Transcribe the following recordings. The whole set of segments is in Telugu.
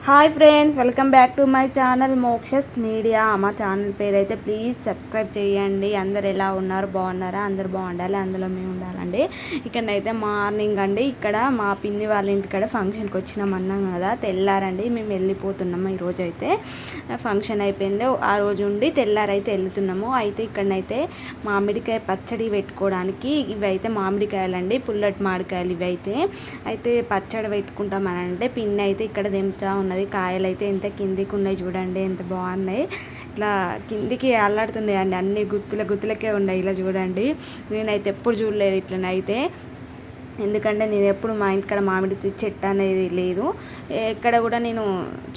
Hi friends, welcome back to my channel Mokshas media. మా ఛానల్ పేరు అయితే ప్లీజ్ సబ్స్క్రైబ్ చేయండి. అందరు ఎలా ఉన్నారు, బాగున్నారా? అందరు బాగుండాలి, అందులో మేము ఉండాలండి. ఇక్కడైతే మార్నింగ్ అండి, ఇక్కడ మా పిన్ని వాళ్ళ ఇంటికాడ ఫంక్షన్కి వచ్చినాం అన్నాం కదా, తెల్లారండి మేము వెళ్ళిపోతున్నాము. ఈరోజు అయితే ఫంక్షన్ అయిపోయింది, ఆ రోజు ఉండి తెల్లారైతే వెళ్తున్నాము. అయితే ఇక్కడనైతే మామిడికాయ పచ్చడి పెట్టుకోవడానికి ఇవైతే మామిడికాయలండి, పుల్లటి మామిడికాయలు ఇవైతే. అయితే పచ్చడి పెట్టుకుంటామని అంటే పిన్ని అయితే ఇక్కడ దింపుతా ఉన్నది. కాయలు అయితే ఎంత కిందికి ఉన్నాయి చూడండి, ఎంత బాగున్నాయి. ఇట్లా కిందికి అల్లాడుతున్నాయి అండి, అన్ని గుత్తులకే ఉన్నాయి. ఇలా చూడండి, నేనైతే ఎప్పుడు చూడలేదు ఇట్లనైతే. ఎందుకంటే నేను ఎప్పుడు మా ఇంటికాడ మామిడి చెట్టు అనేది లేదు, ఎక్కడ కూడా నేను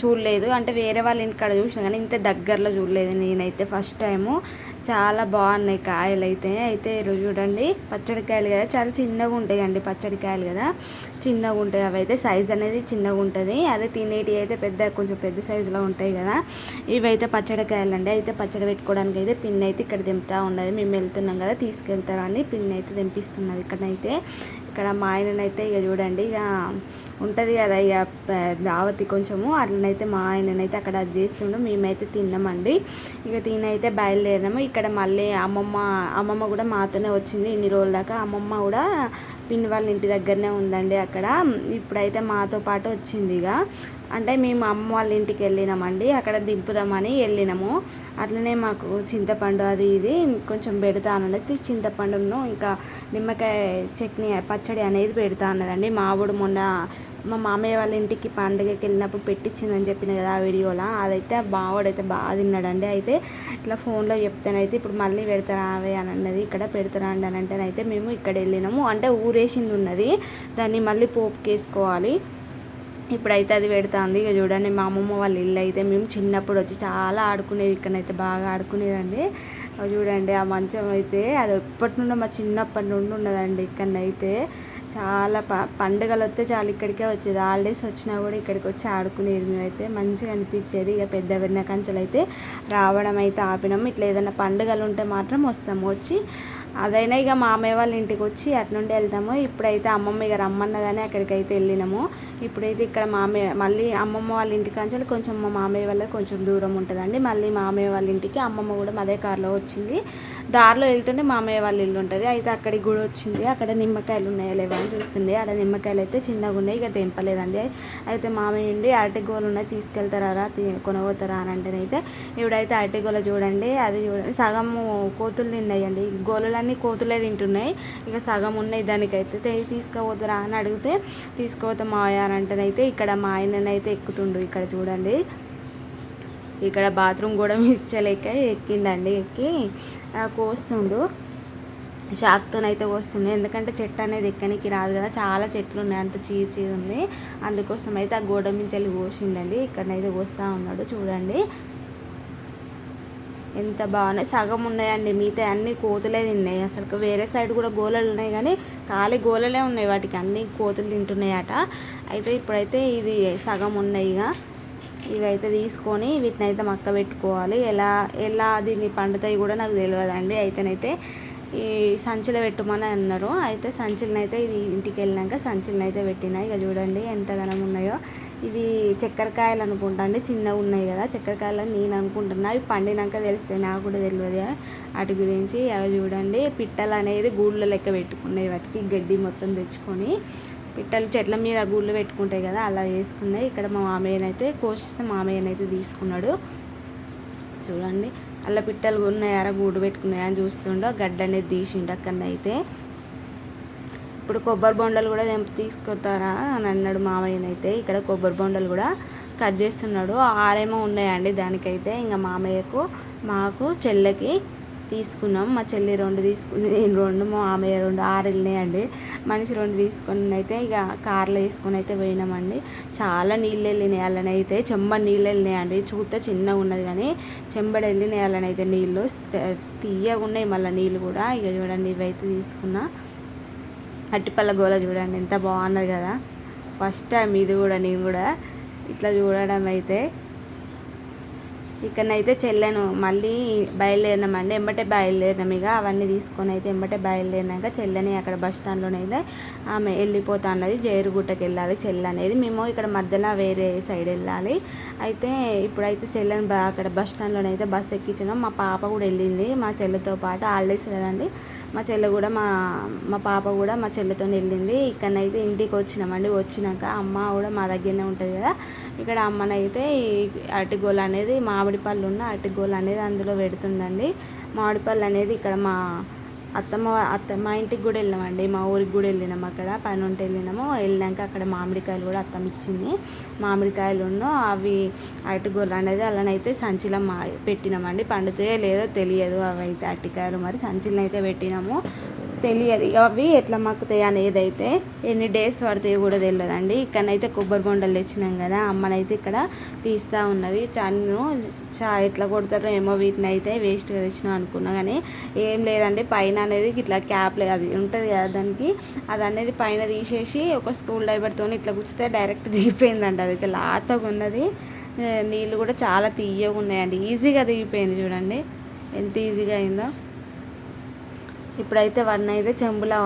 చూడలేదు. అంటే వేరే వాళ్ళ ఇంటికాడ చూసాను కానీ ఇంత దగ్గరలో చూడలేదు నేనైతే, ఫస్ట్ టైము. చాలా బాగున్నాయి కాయలు అయితే. అయితే ఈరోజు చూడండి, పచ్చడికాయలు కదా, చాలా చిన్నగా ఉంటాయి అండి పచ్చడికాయలు కదా, చిన్నగా ఉంటాయి. అవి అయితే సైజ్ అనేది చిన్నగా ఉంటుంది. అదే తినేటివి అయితే కొంచెం పెద్ద సైజులో ఉంటాయి కదా. ఇవైతే పచ్చడికాయలు అండి. అయితే పచ్చడి పెట్టుకోవడానికి అయితే పిన్ని అయితే ఇక్కడ దింపుతా ఉన్నది. మేము వెళ్తున్నాం కదా, తీసుకెళ్తారని పిన్ని అయితే దింపిస్తున్నది. ఇక్కడనైతే ఇక్కడ మా ఆయననైతే ఇక చూడండి, ఇక ఉంటుంది కదా ఇక దావతి కొంచెము, అట్లనైతే మా ఆయననైతే అక్కడ అది చేస్తుండో, మేమైతే తిన్నామండి. ఇక తినైతే బయలుదేరినాము. ఇక్కడ మళ్ళీ అమ్మమ్మ కూడా మాతోనే వచ్చింది ఇన్ని రోజుల దాకా. అమ్మమ్మ కూడా పిన్ని వాళ్ళ ఇంటి దగ్గరనే ఉందండి అక్కడ. ఇప్పుడైతే మాతో పాటు వచ్చింది. ఇక అంటే మేము అమ్మ వాళ్ళ ఇంటికి వెళ్ళినామండి, అక్కడ దింపుదామని వెళ్ళినాము. అట్లనే మాకు చింతపండు అది ఇది కొంచెం పెడతా అన్నది, చింతపండును ఇంకా నిమ్మకాయ చట్నీ పచ్చడి అనేది పెడతా అన్నదండి. మావుడు మొన్న మా మామయ్య వాళ్ళ ఇంటికి పండుగకి వెళ్ళినప్పుడు పెట్టించిందని చెప్పిన కదా ఆ వీడియోలో, అదైతే బావడైతే బాగా తిన్నాడండి. అయితే ఇట్లా ఫోన్లో చెప్తానైతే ఇప్పుడు మళ్ళీ పెడతారా అవే అని అన్నది, ఇక్కడ పెడతారా అండి అని అంటేనైతే మేము ఇక్కడ వెళ్ళినాము. అంటే ఊరేసింది ఉన్నది, దాన్ని మళ్ళీ పోపుకి వేసుకోవాలి. ఇప్పుడైతే అది పెడుతుంది. ఇక చూడండి, మా అమ్మమ్మ వాళ్ళ ఇల్లు అయితే మేము చిన్నప్పుడు వచ్చి చాలా ఆడుకునేది, ఇక్కడైతే బాగా ఆడుకునేదండి. చూడండి, ఆ మంచం అయితే అది ఎప్పటి నుండో మా చిన్నప్పటి నుండి ఉన్నదండి. ఇక్కడైతే చాలా పండుగలు వస్తే చాలా ఇక్కడికే వచ్చేది, హాలిడేస్ వచ్చినా కూడా ఇక్కడికి వచ్చి ఆడుకునేది. మేమైతే మంచిగా అనిపించేది. ఇక పెద్ద వెన్న కంచెలు అయితే రావడం అయితే ఆపినాము. ఇట్లా ఏదైనా పండుగలు ఉంటే మాత్రం వస్తాము, వచ్చి అదైనా ఇక మామయ్య వాళ్ళ ఇంటికి వచ్చి అటు నుండి వెళ్తాము. ఇప్పుడైతే అమ్మమ్మ ఇక రమ్మన్నదని అక్కడికైతే వెళ్ళినాము. ఇప్పుడైతే ఇక్కడ మళ్ళీ అమ్మమ్మ వాళ్ళ ఇంటికి అంచెలు కొంచెం మా మామయ్య వాళ్ళ కొంచెం దూరం ఉంటుందండి. మళ్ళీ మామయ్య వాళ్ళ ఇంటికి అమ్మమ్మ కూడా అదే కారులో వచ్చింది. దారిలో వెళ్తుంటే మామయ్య వాళ్ళ ఇల్లు ఉంటుంది. అయితే అక్కడికి కూడా వచ్చింది. అక్కడ నిమ్మకాయలు ఉన్నాయా లేవా అని చూస్తుంది. అక్కడ నిమ్మకాయలు అయితే చిన్నగా ఉన్నాయి, ఇక తెంపలేదండి. అయితే మామయ్య ఉండి అరటి గోలు ఉన్నాయి, తీసుకెళ్తారా కొనబోతారా అని అంటేనైతే ఇవిడైతే అరటి గోల చూడండి, అది చూడండి సగము కోతులు తిన్నాయండి. గోలలన్నీ కోతులే తింటున్నాయి, ఇక సగం ఉన్నాయి. దానికైతే తీసుకుపోతారా అని అడిగితే తీసుకుపోతా మావయ్య అని అంటేనైతే ఇక్కడ మా ఆయననైతే ఎక్కుతుండు. ఇక్కడ చూడండి, ఇక్కడ బాత్రూమ్ కూడా మిచ్చలేక ఎక్కిండండి, ఎక్కి కోస్తుండు. షాక్తోనైతే కోస్తుండే, ఎందుకంటే చెట్టు అనేది ఎక్కనికి రాదు కదా, చాలా చెట్లు ఉన్నాయి, అంత చీచి ఉంది. అందుకోసం అయితే ఆ గోడ మించెల్లి కోసిండండి. ఇక్కడనైతే కోస్తూ ఉన్నాడు. చూడండి ఎంత బాగున్నాయి, సగం ఉన్నాయండి, మిగతా అన్ని కోతులే తిన్నాయి. అసలు వేరే సైడ్ కూడా గోళలు ఉన్నాయి కానీ ఖాళీ గోళలే ఉన్నాయి, వాటికి అన్ని కోతులు తింటున్నాయట. అయితే ఇప్పుడైతే ఇది సగం ఉన్నాయి. ఇక ఇవైతే తీసుకొని వీటిని అయితే మక్క పెట్టుకోవాలి. ఎలా దీన్ని పండుతాయి కూడా నాకు తెలియదండి. అయితేనైతే ఈ సంచులు పెట్టమని అన్నారు. అయితే సంచులనైతే ఇది ఇంటికి వెళ్ళినాక సంచులనైతే పెట్టినాయి. ఇక చూడండి ఎంత ఘనం ఉన్నాయో. ఇవి చక్కెరకాయలు అనుకుంటా అండి, చిన్నగా ఉన్నాయి కదా చక్కెరకాయలు నేను అనుకుంటున్నా. అవి పండినాక తెలుస్తాయి, నాకు కూడా తెలియదు వాటి గురించి. అవి చూడండి, పిట్టలు అనేది గూళ్ళ లెక్క పెట్టుకున్నాయి, వాటికి గడ్డి మొత్తం తెచ్చుకొని. పిట్టలు చెట్ల మీద గూళ్ళు పెట్టుకుంటాయి కదా, అలా వేసుకున్నాయి. ఇక్కడ మా మామయ్యనైతే కోసిస్తే మామయ్యనైతే తీసుకున్నాడు. చూడండి, అలా పిట్టలు ఉన్నాయారా గూడు పెట్టుకున్నాయని చూస్తుండో గడ్డ అనేది తీసిండు అక్కడనైతే. ఇప్పుడు కొబ్బరి బొండలు కూడా తీసుకొస్తారా అని అన్నాడు మామయ్యనైతే. ఇక్కడ కొబ్బరి బొండలు కూడా కట్ చేస్తున్నాడు. 6 ఏమో ఉన్నాయండి దానికైతే. ఇంకా మామయ్యకు మాకు చెల్లెకి తీసుకున్నాం. మా చెల్లి 2 తీసుకుంది, నేను 2, మా మామయ్య 2, 6 వెళ్ళినాయండి. మనిషి 2 తీసుకొని అయితే ఇక కార్లో వేసుకొని అయితే పోయినామండి. చాలా నీళ్ళు వెళ్ళినాయి వాళ్ళనైతే, చెంబడి నీళ్ళు వెళ్ళినాయండి. చూస్తే చిన్నగా ఉన్నది కానీ చెంబడి వెళ్ళినాయి వాళ్ళనైతే నీళ్ళు, తీయగా ఉన్నాయి మళ్ళీ నీళ్ళు కూడా. ఇక చూడండి, ఇవైతే తీసుకున్నా. అట్టిపల్ల గోల చూడండి ఎంత బాగున్నది కదా, ఫస్ట్ టైం ఇది కూడా నేను కూడా ఇట్లా చూడడం అయితే. ఇక్కడనైతే చెల్లెను మళ్ళీ బయలుదేరినామండి. ఎంబటే బయలుదేరినాం. ఇక అవన్నీ తీసుకొని అయితే ఎంబటే బయలుదేరినాక చెల్లెని అక్కడ బస్ స్టాండ్లోనైతే ఆమె వెళ్ళిపోతా అన్నది. జేరుగుట్టకి వెళ్ళాలి చెల్లె అనేది. మేము ఇక్కడ మధ్యలో వేరే సైడ్ వెళ్ళాలి. అయితే ఇప్పుడైతే చెల్లెని అక్కడ బస్ స్టాండ్లోనైతే బస్ ఎక్కించినాం. మా పాప కూడా వెళ్ళింది మా చెల్లెతో పాటు. హాలిడేస్ కదండి, మా చెల్లె కూడా మా పాప కూడా మా చెల్లెతో వెళ్ళింది. ఇక్కడనైతే ఇంటికి వచ్చినామండి. వచ్చినాక అమ్మ కూడా మా దగ్గరనే ఉంటుంది కదా, ఇక్కడ అమ్మనైతే అరటిగోలు అనేది మామిడి పళ్ళు ఉన్న అరటిగోలు అనేది అందులో పెడుతుందండి. మామిడి పళ్ళు అనేది ఇక్కడ మా మా ఇంటికి కూడా వెళ్ళామండి, మా ఊరికి కూడా వెళ్ళినాము. అక్కడ పని ఉంటే వెళ్ళినాక అక్కడ మామిడికాయలు కూడా అత్తమ్మ ఇచ్చింది. మామిడికాయలు అవి అరటిగోలు అనేది అలానైతే సంచిలో పెట్టినామండి. పండుతాయో లేదో తెలియదు, అవి అయితే అరటికాయలు మరి సంచిలో అయితే పెట్టినాము. తెలియదు ఇక అవి ఎట్లా మక్కుతాయి అనేది, అయితే ఎన్ని డేస్ పడతాయో కూడా తెలియదండి. ఇక్కడనైతే కొబ్బరి బొండలు తెచ్చినాం కదా, అమ్మనైతే ఇక్కడ తీస్తూ ఉన్నది. ఎట్లా కొడతారో ఏమో వీటిని అయితే వేస్ట్గా తెచ్చినాం అనుకున్నా, కానీ ఏం లేదండి. పైన అనేది ఇట్లా క్యాప్ అది ఉంటుంది కదా దానికి, అది అనేది పైన తీసేసి ఒక స్కూల్ డ్రైవర్తో ఇట్లా కూర్చితే డైరెక్ట్ దిగిపోయిందండి. అది అయితే లాతగా ఉన్నది. నీళ్ళు కూడా చాలా తీయగా ఉన్నాయండి. ఈజీగా దిగిపోయింది చూడండి ఎంత ఈజీగా అయిందో. ఇప్పుడైతే వారిని అయితే చెంబులో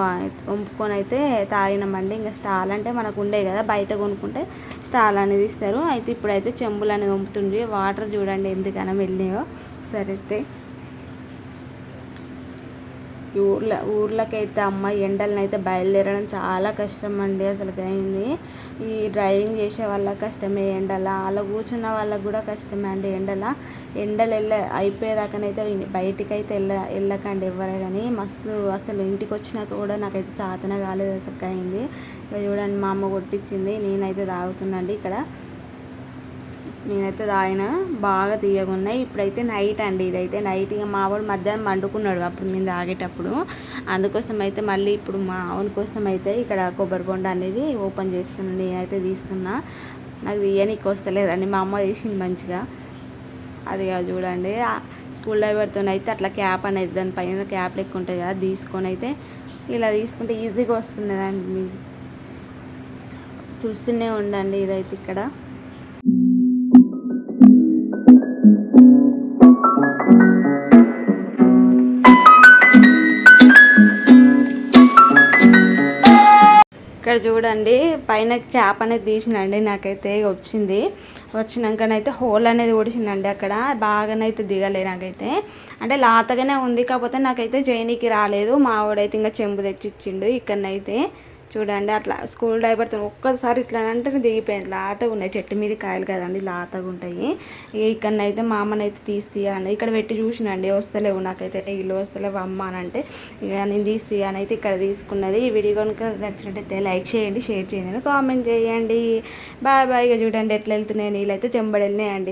వంపుకొని అయితే తాగినామండి. ఇంకా స్టాల్ అంటే మనకు ఉండే కదా, బయట కొనుక్కుంటే స్టాల్ అనేది ఇస్తారు. అయితే ఇప్పుడైతే చెంబులు అనేది వంపుతుంది. వాటర్ చూడండి ఎందుకన్నా వెళ్ళినాయో. సరే అయితే ఊర్లకైతే అమ్మ ఎండలను అయితే బయలుదేరడం చాలా కష్టం అండి. అసలు అయింది ఈ డ్రైవింగ్ చేసే వాళ్ళకి కష్టమే, ఎండల అలా కూర్చున్న వాళ్ళకు కూడా కష్టమే అండి. ఎండలు అయిపోయేదాకానైతే బయటికి అయితే వెళ్ళకండి ఎవరే కానీ. మస్తు అసలు ఇంటికి వచ్చినాక కూడా నాకైతే చాతనే కాలేదు అసలు అయింది. ఇక చూడండి మా అమ్మ కొట్టించింది, నేనైతే తాగుతున్నాండి. ఇక్కడ నేనైతే తాగిన బాగా తీయగా ఉన్నాయి. ఇప్పుడైతే నైట్ అండి, ఇదైతే నైట్. ఇక మావాడు మధ్యాహ్నం వండుకున్నాడు అప్పుడు మేము తాగేటప్పుడు. అందుకోసం అయితే మళ్ళీ ఇప్పుడు మా ఆవుని కోసం అయితే ఇక్కడ కొబ్బరి బొండ అనేది ఓపెన్ చేస్తున్నాను. నేనైతే తీస్తున్నా, నాకు తీయనీకి వస్తలేదండి. మా అమ్మ తీసింది మంచిగా. అది చూడండి స్కూల్ డ్రైవర్తో అయితే అట్లా క్యాప్ అనేది దానిపైన క్యాప్ లెక్క ఉంటుంది కదా, తీసుకొని అయితే ఇలా తీసుకుంటే ఈజీగా వస్తున్నదండి. చూస్తూనే ఉండండి ఇదైతే ఇక్కడ. ఇక్కడ చూడండి పైన క్యాప్ అనేది తీసినండి, నాకైతే వచ్చినాకనైతే హోల్ అనేది ఓడిచిందండి. అక్కడ బాగానైతే దిగలే నాకైతే, అంటే లాతగానే ఉంది. కాకపోతే నాకైతే జైనీకి రాలేదు. మా వాడైతే ఇంకా చెంబు తెచ్చిచ్చిండు. ఇక్కడనైతే చూడండి అట్లా స్కూల్ డ్రైవర్తో ఒక్కసారి ఇట్లా అంటే దిగిపోయింది. లాతగా ఉన్నాయి, చెట్టు మీద కాయలు కదండి లాతగా ఉంటాయి. ఇక్కడనైతే మా అమ్మనైతే తీయాలని ఇక్కడ పెట్టి చూసినండి, వస్తలేవు నాకైతే నీళ్ళు వస్తలేవు అమ్మ అని అంటే ఇక నేను తీయానైతే ఇక్కడ తీసుకున్నది. ఈ వీడియో కనుక నచ్చినట్టయితే లైక్ చేయండి, షేర్ చేయండి, కామెంట్ చేయండి. Bye bye. ఇక చూడండి ఎట్లా వెళ్తున్నాయి నీళ్ళు అయితే చెంబడి వెళ్ళినాయండి.